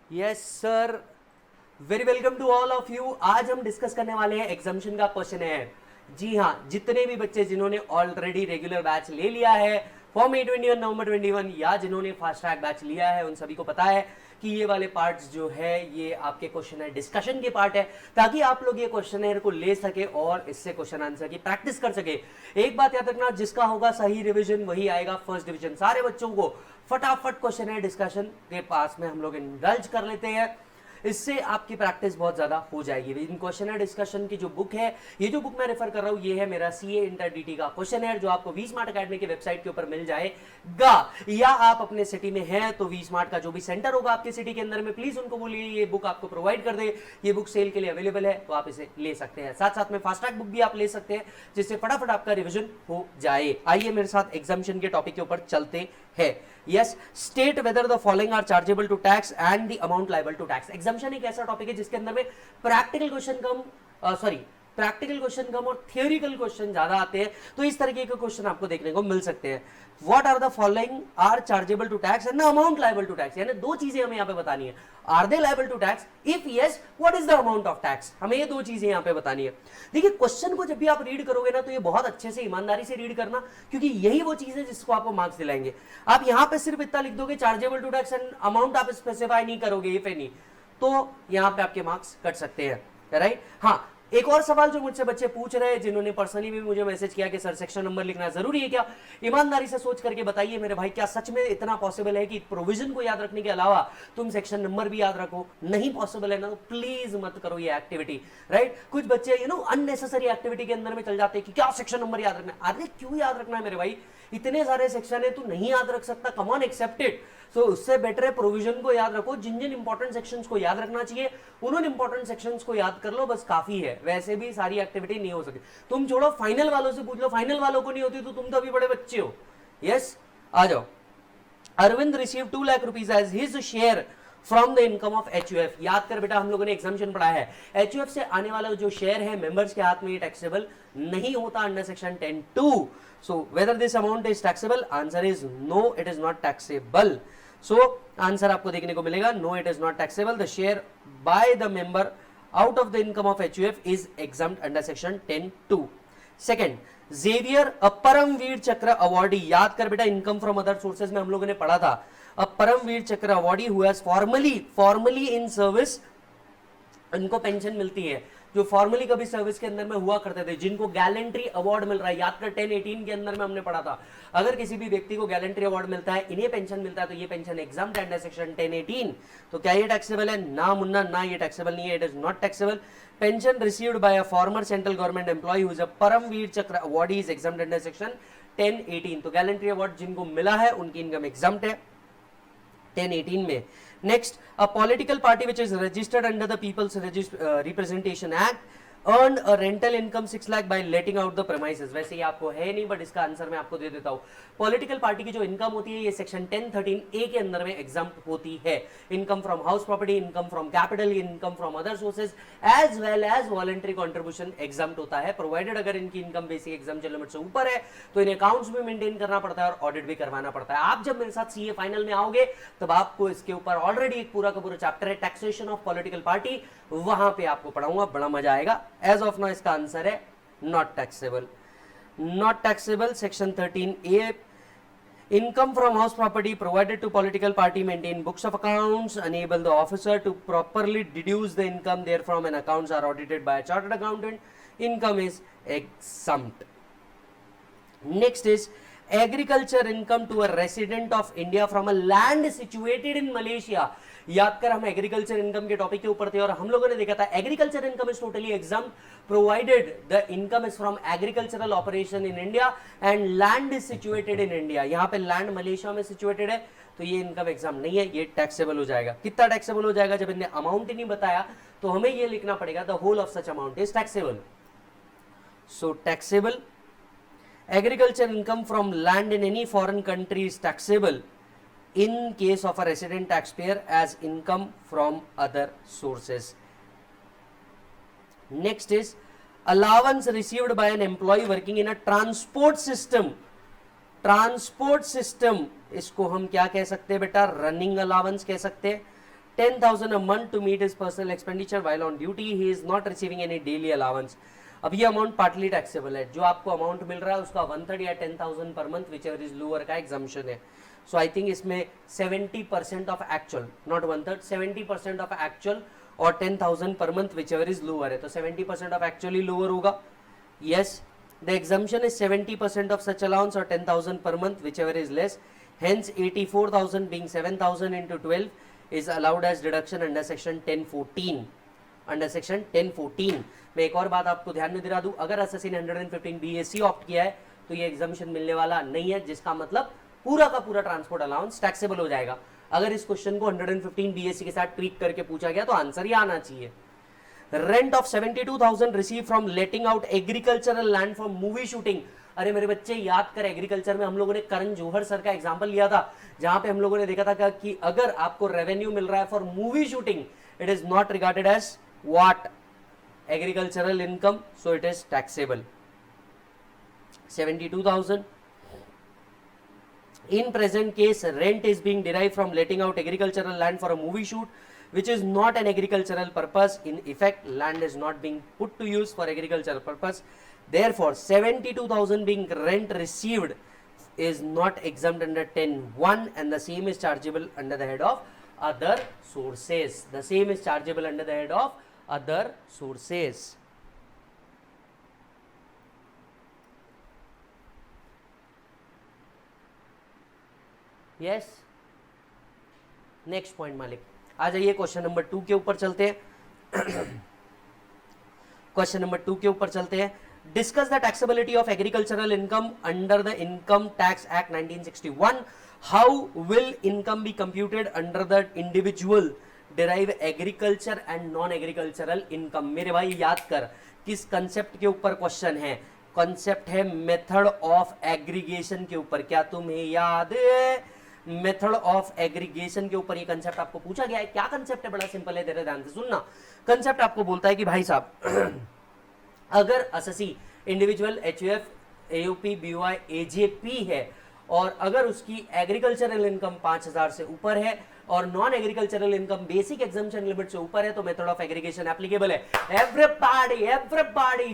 Yes sir, very welcome to all of you. आज हम discuss करने वाले हैं एग्जामिशन का क्वेश्चन है। जी हाँ, जितने भी बच्चे जिन्होंने ऑलरेडी रेगुलर बैच ले लिया है फॉर May 21 नवंबर 21 या जिन्होंने फास्ट ट्रैक बैच लिया है, उन सभी को पता है कि ये वाले पार्ट्स जो है ये आपके क्वेश्चन है डिस्कशन के पार्ट है, ताकि आप लोग ये क्वेश्चन को ले सके और इससे क्वेश्चन आंसर की प्रैक्टिस कर सके। एक बात याद रखना, जिसका होगा सही रिवीजन वही आएगा फर्स्ट डिवीजन। सारे बच्चों को फटाफट क्वेश्चन है डिस्कशन के पास में हम लोग इंडल्ज कर लेते हैं, इससे आपकी प्रैक्टिस बहुत ज्यादा हो जाएगी। इन क्वेश्चन है डिस्कशन की जो बुक है, ये जो बुक मैं रेफर कर रहा हूं, ये है मेरा सीए इंटर डीटी का क्वेश्चन है, जो आपको वी स्मार्ट अकेडमी की वेबसाइट के ऊपर मिल जाएगा। या आप अपने सिटी में हैं तो वी स्मार्ट का जो भी सेंटर होगा आपके सिटी के अंदर में, प्लीज उनको बोलिए ये बुक आपको प्रोवाइड कर दे। ये बुक सेल के लिए अवेलेबल है, तो आप इसे ले सकते हैं। साथ साथ में फास्ट ट्रैक बुक भी आप ले सकते हैं, जिससे फटाफट आपका रिविजन हो जाए। आइए मेरे साथ एग्जामिशन के टॉपिक के ऊपर चलते हैं। Yes, state whether the following are chargeable to tax and the amount liable to tax. एग्जामिशन एक ऐसा टॉपिक है जिसके अंदर में प्रैक्टिकल क्वेश्चन कम और थियोरिकल क्वेश्चन ज्यादा आते हैं, तो इस तरीके के क्वेश्चन आपको देखने को मिल सकते हैं। What are the following are chargeable to tax and the amount liable to tax, यानी दो चीजें हमें यहाँ पे बतानी है। Are they liable to tax? If yes, what is the amount of tax? हमें ये दो चीजें यहाँ पे बतानी है। देखिए, क्वेश्चन को जब भी आप रीड करोगे ना, तो ये बहुत अच्छे से ईमानदारी से रीड करना, क्योंकि यही वो चीज है जिसको आपको मार्क्स दिलाएंगे। आप यहाँ पे सिर्फ इतना लिख दोगे chargeable to tax and amount आप स्पेसिफाई नहीं करोगे इफ एनी, तो यहाँ पे आपके मार्क्स कट सकते हैं, राइट? हाँ, एक और सवाल जो मुझसे बच्चे पूछ रहे हैं, जिन्होंने पर्सनली भी मुझे मैसेज किया कि सर सेक्शन नंबर लिखना जरूरी है क्या? ईमानदारी से सोच करके बताइए मेरे भाई, क्या सच में इतना पॉसिबल है कि प्रोविजन को याद रखने के अलावा तुम सेक्शन नंबर भी याद रखो? नहीं पॉसिबल है ना, तो प्लीज मत करो ये एक्टिविटी, राइट? कुछ बच्चे अननेसेसरी एक्टिविटी के अंदर में चल जाते हैं कि क्या सेक्शन नंबर याद रखना है। अरे क्यों याद रखना है मेरे भाई? इतने सारे सेक्शन है, तू नहीं याद रख सकता? Come on, accept it. So उससे बेटर है प्रोविजन को याद रखो। जिन जिन इंपॉर्टेंट सेक्शंस को याद रखना चाहिए उन इंपॉर्टेंट सेक्शंस को याद कर लो, बस काफी है। वैसे भी सारी एक्टिविटी नहीं हो सकती। तुम छोड़ो, फाइनल वालों से पूछ लो, फाइनल वालों को नहीं होती तो तुम तो अभी बड़े बच्चे हो। यस, आ जाओ। Arvind receive 2 lakh rupees as his share from the income of HUF. याद कर बेटा, हम लोगों ने एग्जामिशन पढ़ा है, एचयूएफ से आने वाला जो शेयर है मेंबर्स के हाथ में, ये टैक्सेबल नहीं होता under section 10(2). So whether this amount is taxable? Answer is no, it is not taxable. So answer आपको देखने को मिलेगा no, it is not taxable. The share by the member out of the income of HUF is exempt under section 10(2). Second, Xavier a Paramvir Chakra awardee. याद कर बेटा, income from other sources में हम लोगों ने पढ़ा था। अ Paramvir Chakra awardee who has formally in service, इनको पेंशन मिलती है जो फॉर्मली कभी सर्विस के अंदर में हुआ करते थे, जिनको गैलेंट्री अवार्ड मिल रहा है। याद कर, 10(18) के अंदर में हमने पढ़ा था, अगर किसी भी व्यक्ति को गैलेंट्री अवार्ड मिलता है, इन्हें पेंशन मिलता है, तो ये पेंशन एग्जाम्प्ट अंडर सेक्शन 10(18). तो क्या ये टैक्सेबल है? ना मुन्ना ना, ये टैक्सेबल नहीं है, it is not taxable. Pension received by a former central government employee who is a Paramvir Chakra awardee is exempt under section 10(18). तो गैलेंट्री अवार्ड जिनको मिला है उनकी इनकम एग्जाम्प्ट है 10(18) में। Next, a political party which is registered under the peoples representation act earned a rental income 6 lakh by letting out the premises। वैसे ये आपको है नहीं, बट इसका आंसर मैं आपको दे देता हूँ। पॉलिटिकल पार्टी की जो इनकम होती है, ये सेक्शन 10(13)(a) के अंदर में एग्जाम्प्ट होती है। Income from house property, income from capital, income from other sources as well as voluntary contribution exempt होता है, प्रोवाइडेड अगर इनकी इनकम बेसिक एग्जाम्पशन लिमिट से ऊपर है तो इन्हें अकाउंट्स भी मेंटेन करना पड़ता है और ऑडिट भी करवाना पड़ता है। आप जब मेरे साथ सीए फाइनल में आओगे तब आपको इसके ऊपर ऑलरेडी एक पूरा का पूरा चैप्टर है, टैक्सेशन ऑफ पॉलिटिकल पार्टी, वहां पे आपको पढ़ाऊंगा, बड़ा मजा आएगा। एज ऑफ नाउ इसका आंसर है not taxable. Not taxable, section 13(a). Income from house property provided to political party maintain books of accounts, enable the officer to properly deduce the income therefrom, and accounts are audited by a chartered accountant. Income is exempt. Next is agriculture income to a resident of India from a land situated in Malaysia। याद कर, हम agriculture income के topic के ऊपर थे और हम लोगों ने देखा था agriculture income is totally exempt provided the income is from agricultural operation in India and land is situated in India. यहाँ पे लैंड मलेशिया में सिचुएटेड है, तो ये इनकम एग्जाम नहीं है, ये टैक्सेबल हो जाएगा। कितना टैक्सेबल हो जाएगा? जब इन्हें अमाउंट ही नहीं बताया तो हमें ये लिखना पड़ेगा the whole of such amount is taxable. So taxable, agriculture income from land in any foreign country is taxable in case of a resident taxpayer as income from other sources. Next is allowance received by an employee working in a transport system. Transport system, इसको हम क्या कह सकते हैं बेटा? Running allowance कह सकते हैं। 10,000 a month to meet his personal expenditure while on duty. He is not receiving any daily allowance. अब ये अमाउंट पार्टली टैक्सेबल है. जो आपको अमाउंट मिल रहा है उसका 1/3 या 10,000 per month which ever is lower का एग्जाम्पशन है. सो आई थिंक इसमें 70% of actual, not 1/3, 70% of actual और 10,000 per month which ever is lower है. तो 70% ऑफ एक्चुअली लोअर होगा. Yes, the exemption is 70% of such allowance और 10,000 per month whichever is less. Hence 84,000 being 7,000 into 12 is allowed as deduction under section 1014. Under section 1014 मैं एक और बात आपको ध्यान में दिला दूं, अगर एसएससी ने 115 बीएससी ऑप्ट किया है तो ये एग्जामिशन मिलने वाला नहीं है, जिसका मतलब पूरा का पूरा ट्रांसपोर्ट अलाउंस टैक्सेबल हो जाएगा. अगर इस क्वेश्चन को 115 बीएससी के साथ ट्वीक करके पूछा गया तो आंसर ही आना चाहिए. Rent of 72,000 receive from letting out agricultural land for movie shooting. अरे मेरे बच्चे याद कर, एग्रीकल्चर में हम लोगों ने करण जौहर सर का एग्जांपल लिया था, जहां पे हम लोगों ने देखा था कि अगर आपको रेवेन्यू मिल रहा है for movie shooting, it is not regarded as what agricultural income, so it is taxable. 72,000. In present case, rent is being derived from letting out agricultural land for a movie shoot, which is not an agricultural purpose. In effect, land is not being put to use for agricultural purpose. Therefore, 72,000 being rent received is not exempt under 10(1), and the same is chargeable under the head of other sources. The same is chargeable under the head of other sources. Yes. Next point मालिक, आ जाइए question number 2 के ऊपर चलते हैं. Question number 2 के ऊपर चलते हैं. Discuss the taxability of agricultural income under the income tax act 1961. How will income be computed under the individual derive agriculture and non agricultural income. मेरे भाई याद कर, किस कंसेप्ट के ऊपर क्वेश्चन है? कंसेप्ट है मेथड ऑफ एग्रीगेशन के ऊपर. क्या तुम्हें याद है? मेथड ऑफ एग्रीगेशन के ऊपर ये कंसेप्ट आपको पूछा गया है. क्या कंसेप्ट है? बड़ा सिंपल है, तेरे ध्यान से सुनना. कंसेप्ट आपको बोलता है कि भाई साहब अगर SSC individual HUF AOP BOI AJP है और अगर उसकी एग्रीकल्चरल इनकम 5,000 से ऊपर है और non agricultural income basic exemption limit से ऊपर है तो मेथड ऑफ एग्रीगेशन एप्लीकेबल है. एवरीबॉडी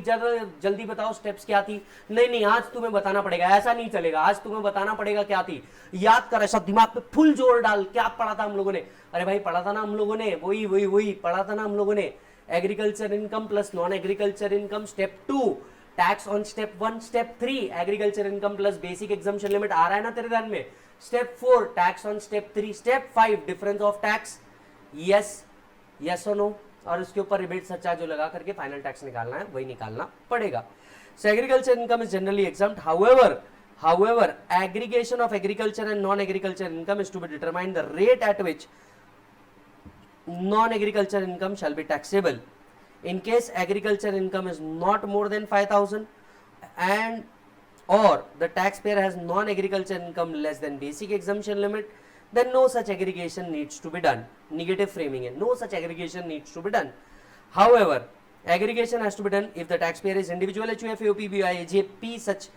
जल्दी बताओ स्टेप्स क्या थी? नहीं, आज तुम्हें बताना पड़ेगा, ऐसा नहीं चलेगा. आज तुम्हें बताना पड़ेगा क्या थी. याद कर, ऐसा दिमाग पे फुल जोर डाल. क्या पढ़ा था हम लोगों ने? अरे भाई पढ़ा था ना हम लोगों ने, वही पढ़ा था ना हम लोगों ने. Agriculture income plus non agriculture income, step 2 tax on step 1, step 3 agriculture income plus basic exemption limit. आ रहा है ना तेरे ध्यान में? Step 4 tax on step 3, step 5 difference of tax. Yes और नो, और उसके ऊपर रिबेट सरचार्ज जो लगा करके फाइनल टैक्स निकालना है वही निकालना पड़ेगा. So agriculture income is generally exempt. However aggregation of agriculture and non agriculture income is to be determined the rate at which non-agriculture income shall be taxable. In case agriculture income is not more than 5,000 and or the taxpayer has non-agriculture income less than basic exemption limit, then no such aggregation needs to be done. Negative framing है, no such aggregation needs to be done. However, aggregation has to be done if the taxpayer is individual HUF, AOP, BOI, AJP. Such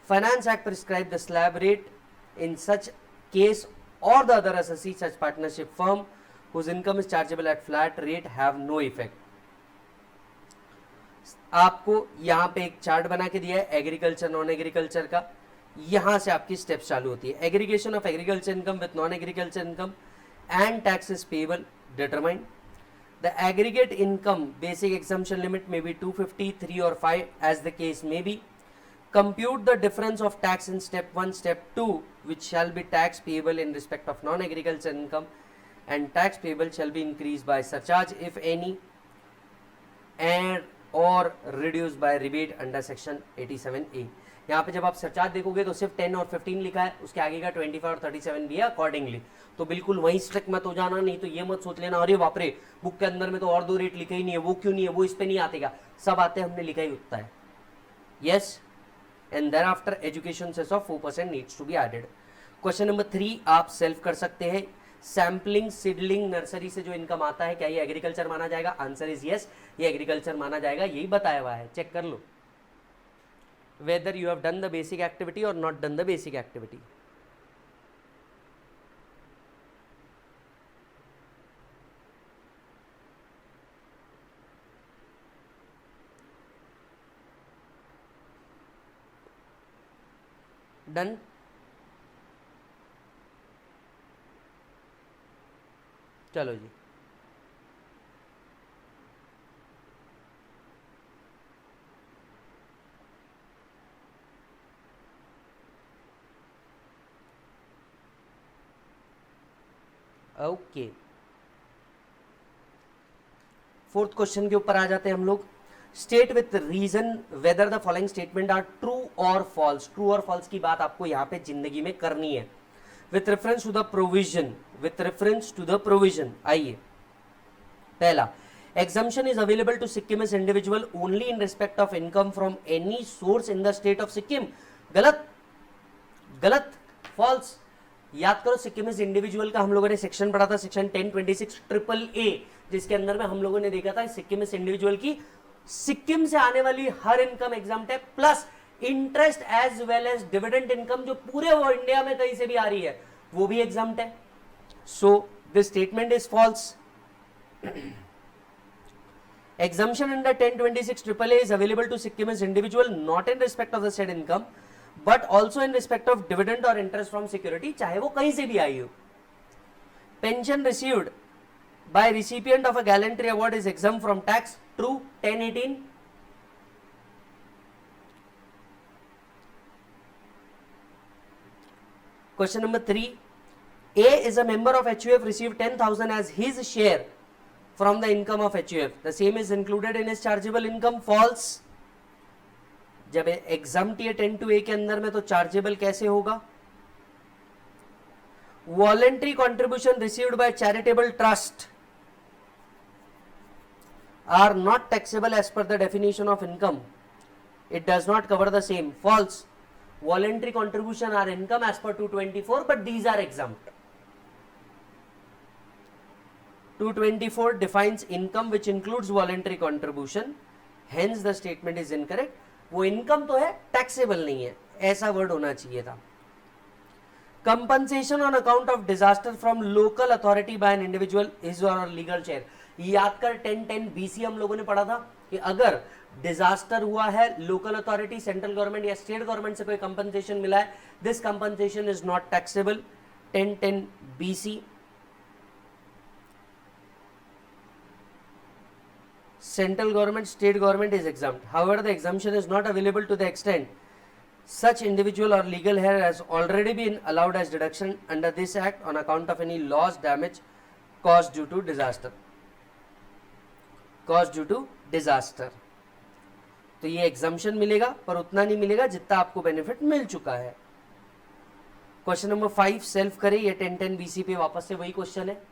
Finance Act prescribe the slab rate in such case or the other assessee such partnership firm whose income is chargeable at flat rate have no effect. आपको यहाँ पे एक chart बना के दिया है agriculture non agriculture का. यहाँ से आपकी स्टेप्स चालू होती है. Aggregation of agriculture income with non agriculture income and taxes payable determined. The aggregate income basic exemption limit में बी 250, 3 और 5 एज द केस में B. Compute the difference of tax in step 1, step 2 which shall be tax payable in respect of non agriculture income, and tax payable shall be increased by surcharge if any and or reduced by rebate under section 87A. यहाँ पे जब आप surcharge देखोगे तो सिर्फ 10 और 15 लिखा है, उसके आगे का 25 और 37 भी है अकॉर्डिंगली. तो बिल्कुल वहीं स्ट्रिक मत हो जाना, नहीं तो ये मत सोच लेना अरे बाप रे बुक के अंदर में तो और 2 रेट लिखे ही नहीं है, वो क्यों नहीं है, वो इस पे नहीं आते क्या? सब आते, हमने लिखा ही उतना है. Yes, and thereafter education cess of 4% needs to be added. Question number 3 आप सेल्फ कर सकते हैं. सैम्पलिंग सीडलिंग नर्सरी से जो इनकम आता है क्या ये एग्रीकल्चर माना जाएगा? आंसर इज यस, ये एग्रीकल्चर माना जाएगा, यही बताया हुआ है. चेक कर लो whether you have done the basic activity और not done the basic activity. Done. चलो जी, ओके फोर्थ क्वेश्चन के ऊपर आ जाते हैं हम लोग। State with reason whether the following statement are true और फॉल्स। ट्रू और फॉल्स की बात आपको यहां पे जिंदगी में करनी है with reference to the provision. With reference to the provision, आइए पहला, exemption is available to Sikkimese individual only in respect of income from any source in the state of Sikkim। गलत, गलत, फॉल्स। याद करो सिक्किमिस इंडिविजुअल का हम लोगों ने सेक्शन पढ़ा था, सेक्शन 1026 ट्रिपल ए, जिसके अंदर में हम लोगों ने देखा था सिक्किमिस इंडिविजुअल की सिक्किम से आने वाली हर इनकम एग्जाम्प्ट है, plus interest as well as dividend income जो पूरे वो इंडिया में कहीं से भी आ रही है वो भी एग्जाम्प्ट है। So this statement is false. Exemption under 1026 AAA is available to Sikkimese individual not in respect of the said income but also in respect of dividend or interest from security, चाहे वो कहीं से भी आई हो। Pension received by recipient of a gallantry award is exempt from tax, true 1018। Question number 3, A is a member of HUF received 10,000 as his share from the income of HUF, the same is included in his chargeable income, false। जब exempt ये 10(2)A के अंदर में तो chargeable कैसे होगा? Voluntary contribution received by charitable trust are not taxable as per the definition of income, it does not cover the same, false. Voluntary contribution are income as per 224 but these are exempt. 224 defines income which includes voluntary contribution, hence the statement is incorrect। वो income तो है, taxable नहीं है, ऐसा word होना चाहिए था। Compensation on account of disaster from local authority bye an individual is और लीगल शेयर। याद कर 1010 BC हम लोगों ने पढ़ा था कि अगर डिजास्टर हुआ है, लोकल अथॉरिटी, सेंट्रल गवर्नमेंट या स्टेट गवर्नमेंट से कोई कंपनसेशन मिला है, this compensation is not taxable, 1010 BC। Central government, state government is exempt, however the exemption is not available to the extent such individual or legal heir has already been allowed as deduction under this act on account of any loss, damage caused due to disaster, caused due to disaster। तो ये exemption मिलेगा पर उतना नहीं मिलेगा जितना आपको benefit मिल चुका है। क्वेश्चन नंबर 5 सेल्फ करें, ये 1010 BC पे वापस से वही क्वेश्चन है,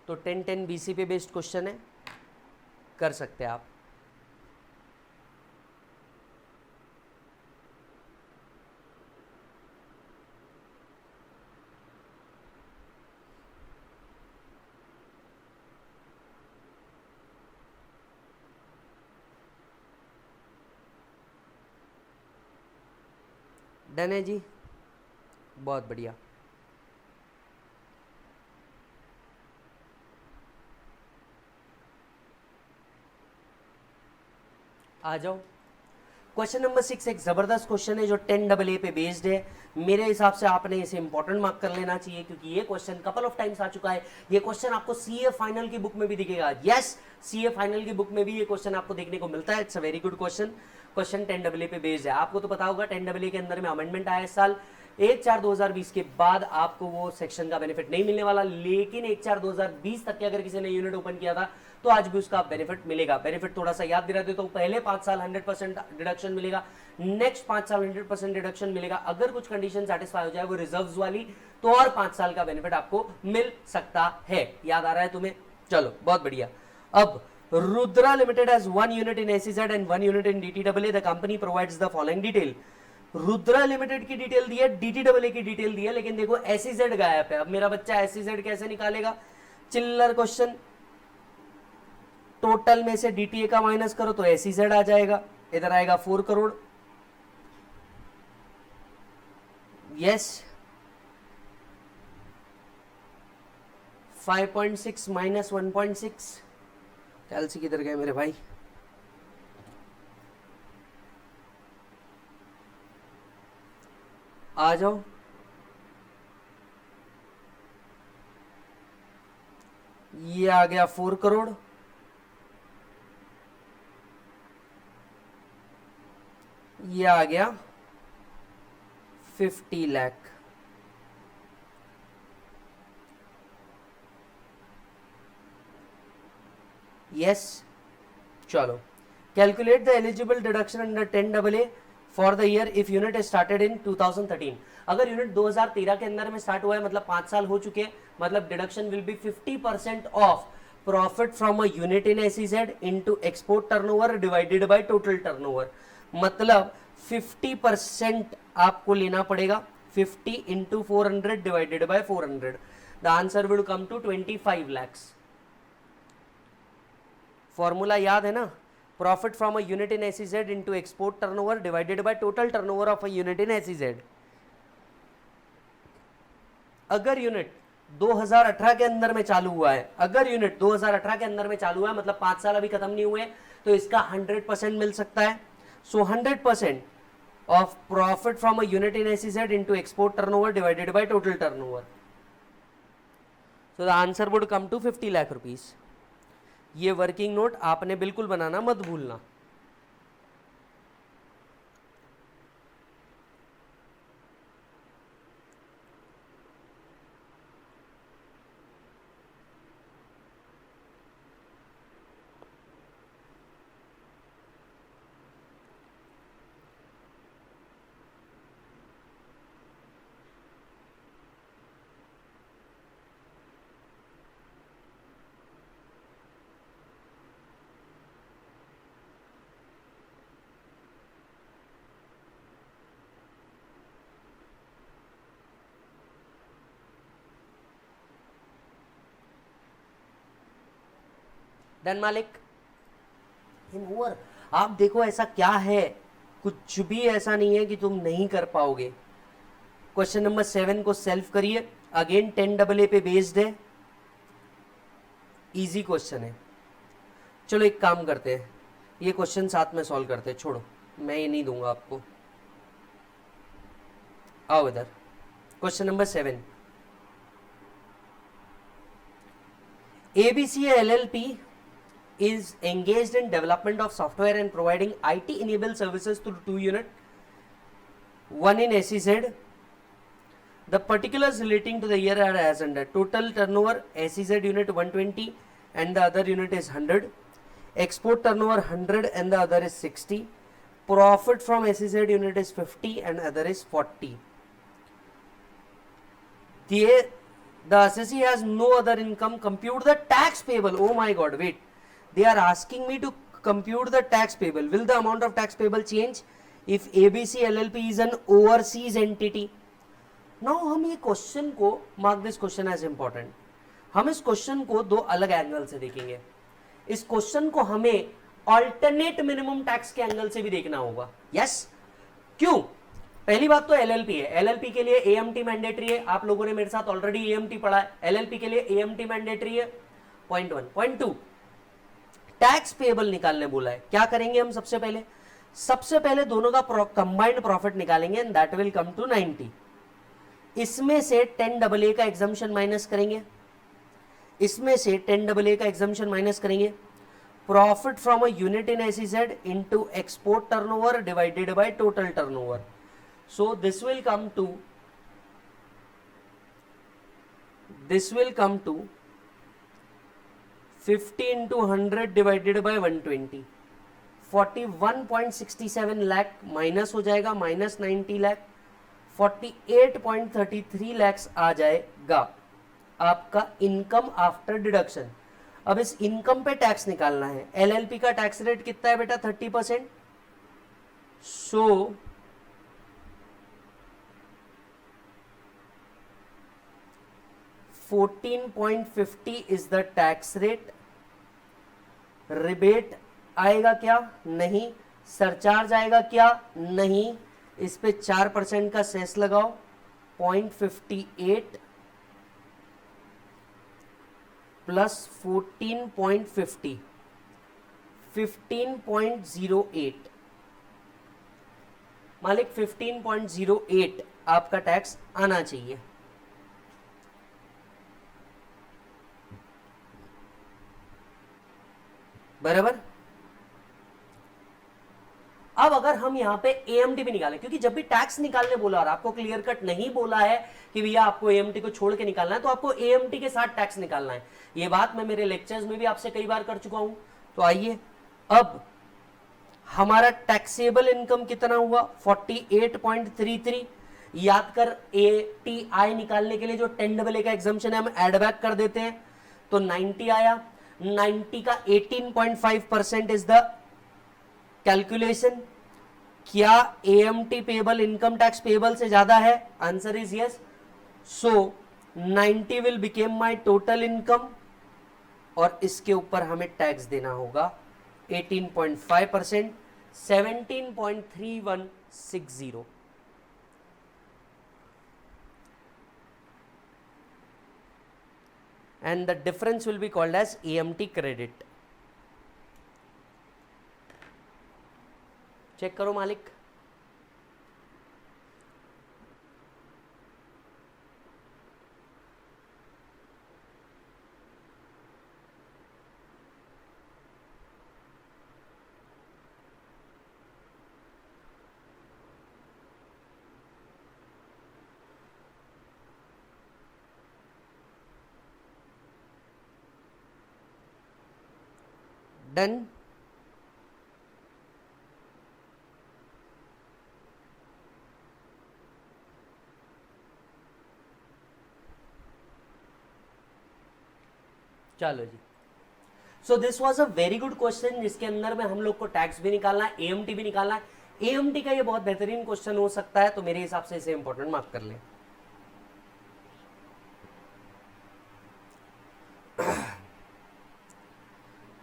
तो 1010 BC पे बेस्ड क्वेश्चन है, कर सकते हैं आप। डन है जी, बहुत बढ़िया। आ जाओ। क्वेश्चन नंबर 6 एक जबरदस्त क्वेश्चन है जो 10AA पे बेस्ड है। मेरे हिसाब से आपने इसे इंपॉर्टेंट मार्क कर लेना चाहिए क्योंकि ये क्वेश्चन कपल ऑफ टाइम्स आ चुका है। ये क्वेश्चन आपको सीए फाइनल की बुक में भी दिखेगा। यस, सीए फाइनल की बुक में भी ये क्वेश्चन आपको देखने को मिलता है। It's a very good question. Question 10AA पे बेस्ड है। आपको तो पता होगा 10AA के अंदर में अमेंडमेंट आया इस साल 1/4/2020 के बाद आपको वो सेक्शन का बेनिफिट नहीं मिलने वाला, लेकिन 1/4/2020 तक के अगर किसी ने यूनिट ओपन किया था तो आज भी उसका बेनिफिट मिलेगा। बेनिफिट थोड़ा सा याद दिला देता हूं, पहले 5 साल 100% डिडक्शन मिलेगा, नेक्स्ट 5 साल 100% डिडक्शन मिलेगा। अगर कुछ कंडीशन सेटिस्फाई हो जाए वो रिजर्व्स वाली, तो और 5 साल का बेनिफिट आपको मिल सकता है। याद आ रहा है तुम्हें? चलो बहुत बढ़िया। अब Rudra limited has 1 unit in SEZ and 1 unit in DTAA। The company provides the following detail. Rudra limited की डिटेल दी है, DTAA की डिटेल दी है, लेकिन देखो SEZ गायब है। अब मेरा बच्चा SEZ कैसे निकालेगा? चिल्लर क्वेश्चन। टोटल में से DTA का माइनस करो तो SEZ आ जाएगा, इधर आएगा 4 करोड़। Yes, 5.6 minus 1.6। कैलसी किधर गए मेरे भाई? आ जाओ, ये आ गया 4 करोड़, ये आ गया 50 लाख। यस, चलो calculate the eligible deduction under 10AA for the year if unit started in 2013। अगर यूनिट 2013 के अंदर में स्टार्ट हुआ है, मतलब 5 साल हो चुके हैं, मतलब deduction will be 50% of profit from a unit in SEZ into export turnover divided by total turnover. मतलब 50% आपको लेना पड़ेगा, 50 into 400 divided by 400। The answer will come to 25 lakhs। Formula याद है ना, profit from a unit in SEZ into export turnover divided by total turnover of a unit in SEZ. अगर unit 2018 के अंदर में चालू हुआ है, अगर यूनिट 2018 के अंदर में चालू हुआ है, मतलब 5 साल अभी खत्म नहीं हुए, तो इसका 100% मिल सकता है। So 100% of profit from a unit in SEZ into export turnover divided by total turnover. So the answer would come to 50 lakh rupees. ये वर्किंग नोट आपने बिल्कुल बनाना मत भूलना। डन मालिक, ओवर। आप देखो ऐसा क्या है, कुछ भी ऐसा नहीं है कि तुम नहीं कर पाओगे। क्वेश्चन नंबर 7 को सेल्फ करिए, अगेन 10AA पे बेस्ड है, इजी क्वेश्चन है। चलो एक काम करते हैं, ये क्वेश्चन साथ में सॉल्व करते हैं, छोड़ो मैं ये नहीं दूंगा आपको। आओ इधर, question number 7, ABC LLP is engaged in development of software and providing IT enabled services to 2 unit, one in SEZ. The particulars relating to the year are as under: total turnover SEZ unit 120 and the other unit is 100, export turnover 100 and the other is 60, profit from SEZ unit is 50 and other is 40. The assessee has no other income. Compute the tax payable. Oh my god, wait, they are asking me to compute the tax payable. Will the amount of tax payable change if ABC LLP is an overseas entity? Now हम ये question को, mark this question as important, हम इस question को दो अलग angle से देखेंगे। इस क्वेश्चन को हमें अल्टरनेट मिनिमम टैक्स के एंगल से भी देखना होगा। यस, क्यों? पहली बात तो एलएलपी है, एलएलपी के लिए एएमटी मैंडेटरी है। आप लोगों ने मेरे साथ ऑलरेडी एएमटी पढ़ा है, एलएलपी के लिए एएमटी मैंडेटरी है। पॉइंट 1। पॉइंट 2, टैक्स पेबल निकालने बोला है। क्या करेंगे हम? सबसे पहले दोनों का कंबाइंड प्रॉफिट निकालेंगे and that will come to 90। इसमें से 10AA का एग्जम्पशन माइनस करेंगे, इसमें से 10AA का एग्जम्पशन माइनस करेंगे। Profit from a unit in SEZ into export turnover divided by total turnover. So this will come to 50 into 100 divided by 120, 41.67 lakh minus हो जाएगा, माइनस 90 लाख, 48.33 लाख आ जाएगा आपका इनकम आफ्टर डिडक्शन। अब इस इनकम पे टैक्स निकालना है। एलएलपी का टैक्स रेट कितना है बेटा? 30%। सो 14.50 is the tax rate. Rebate आएगा क्या? नहीं। सरचार्ज आएगा क्या? नहीं। इस पे 4% का सेस लगाओ, 0.58 प्लस 14.50, 15.08। मालिक 15.08 आपका टैक्स आना चाहिए। बराबर। अब अगर हम यहां पे एएमटी भी निकालें, क्योंकि जब भी टैक्स निकालने बोला और आपको क्लियर कट नहीं बोला है कि भैया आपको एएमटी को छोड़ के निकालना है, तो आपको एएमटी के साथ टैक्स निकालना है। ये बात मैं मेरे लेक्चर्स में भी आपसे कई बार कर चुका हूं। तो आइए, अब हमारा टैक्सेबल इनकम कितना हुआ 48.33। याद कर, एटीआई निकालने के लिए जो 10AA का एग्जाम्पशन है हम एड बैक कर देते हैं, तो 90 आया। 90 का 18.5% इज द कैलकुलेशन। क्या AMT payable income tax payable से ज्यादा है? Answer is yes. So 90 will become my total income और इसके ऊपर हमें टैक्स देना होगा 18.5%, 17.3160। and the difference will be called as AMT credit. Check करो मालिक। डन। चलो जी, so this was a very good question जिसके अंदर में हम लोग को टैक्स भी निकालना है, एएमटी भी निकालना है। एएमटी का ये बहुत बेहतरीन क्वेश्चन हो सकता है, तो मेरे हिसाब से इसे इंपॉर्टेंट मार्क कर ले।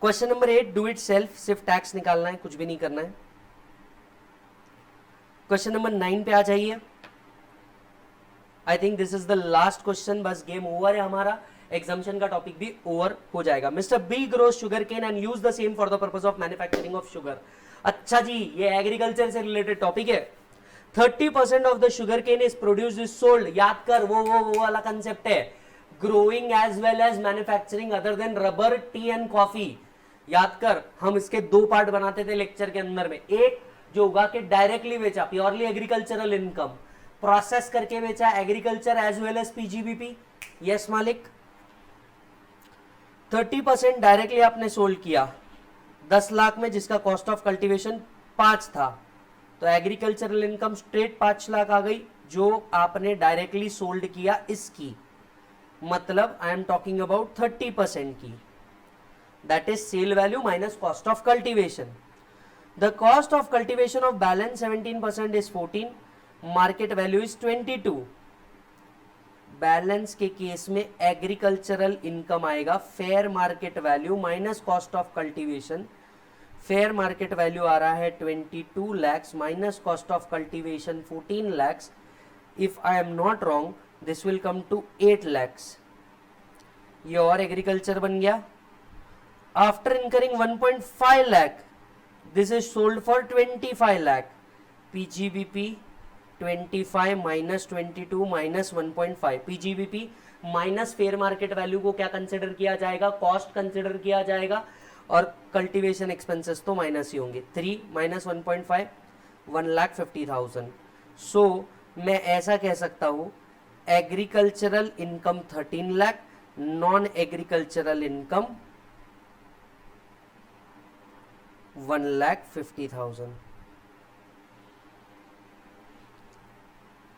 Question number 8, do it self, सिर्फ टैक्स निकालना है, कुछ भी नहीं करना है। क्वेश्चन नंबर 9 पे आ जाइए। I think this is the last question, बस गेम ओवर है हमारा, एग्जाम्शन का टॉपिक भी ओवर हो जाएगा। Mister B grows sugar cane and use the same for the purpose of manufacturing of sugar. अच्छा जी, ये एग्रीकल्चर से रिलेटेड टॉपिक है। 30% of the sugar cane is produced is sold. याद कर, वो वाला कंसेप्ट है, growing as well as manufacturing other than rubber, T and coffee. याद कर, हम इसके दो पार्ट बनाते थे लेक्चर के अंदर में। एक जो उगा के डायरेक्टली बेचा, प्योरली एग्रीकल्चरल इनकम, प्रोसेस करके बेचा, agriculture as well as PGBP. Yes मालिक। 30% डायरेक्टली आपने सोल्ड किया 10 लाख में, जिसका कॉस्ट ऑफ कल्टीवेशन 5 था, तो एग्रीकल्चरल इनकम स्ट्रेट 5 लाख आ गई जो आपने डायरेक्टली सोल्ड किया इसकी। मतलब आई एम टॉकिंग अबाउट 30% की, that is sale value minus cost of cultivation. The cost of cultivation of balance 17% is 14, market value is 22। Balance के केस में एग्रीकल्चरल इनकम आएगा fair market value minus cost of cultivation. Fair market value आ रहा है 22 lakhs minus cost of cultivation 14 lakhs। If I am not wrong this will come to 8 lakhs। ये और agriculture बन गया। After incurring 1.5 lakh this is sold for 25 lakh। PGBP 25 minus 22 minus 1.5, PGBP minus fair market value को क्या consider किया जाएगा? Cost consider किया जाएगा, और कल्टीवेशन एक्सपेंसेस तो माइनस ही होंगे। 3 माइनस 1.5 1,50,000। सो मैं ऐसा कह सकता हूं, agricultural income 13 lakh, non agricultural income 1,50,000।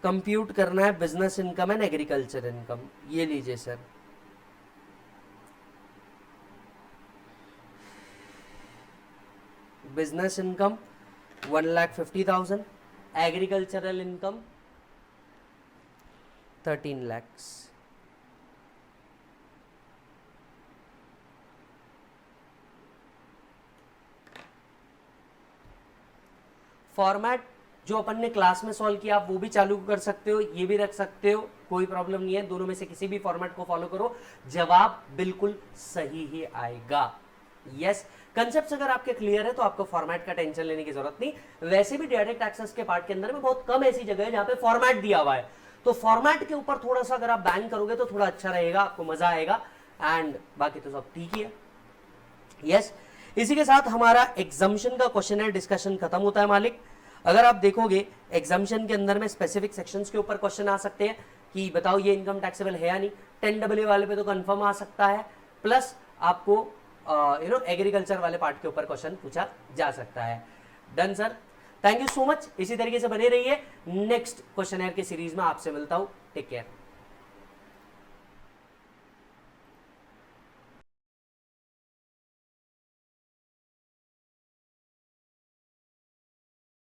Compute करना है business income and agriculture income. ये लीजिए sir, business income 1,50,000, agricultural income 13 lakhs। Format जो अपन ने क्लास में सॉल्व किया आप वो भी चालू कर सकते हो, ये भी रख सकते हो, कोई प्रॉब्लम नहीं है। दोनों में से किसी भी फॉर्मेट को फॉलो करो, जवाब बिल्कुल सही ही आएगा। यस, कंसेप्ट अगर आपके क्लियर है तो आपको फॉर्मेट का टेंशन लेने की जरूरत नहीं। वैसे भी डायरेक्ट एक्सेस के पार्ट के अंदर में बहुत कम ऐसी जगह है जहां पे फॉर्मेट दिया हुआ है, तो फॉर्मेट के ऊपर थोड़ा सा अगर आप बैंक करोगे तो थोड़ा अच्छा रहेगा, आपको मजा आएगा। एंड बाकी तो सब ठीक ही है। यस, इसी के साथ हमारा एग्जाम्शन का क्वेश्चन डिस्कशन खत्म होता है मालिक। अगर आप देखोगे एग्जाम्शन के अंदर में स्पेसिफिक सेक्शंस के ऊपर क्वेश्चन आ सकते हैं कि बताओ ये इनकम टैक्सेबल है या नहीं, 10AA वाले पे तो कंफर्म आ सकता है, प्लस आपको एग्रीकल्चर वाले पार्ट के ऊपर क्वेश्चन पूछा जा सकता है। Done sir, thank you so much. इसी तरीके से बने रहिए, नेक्स्ट क्वेश्चन की सीरीज में आपसे मिलता हूं। Take care.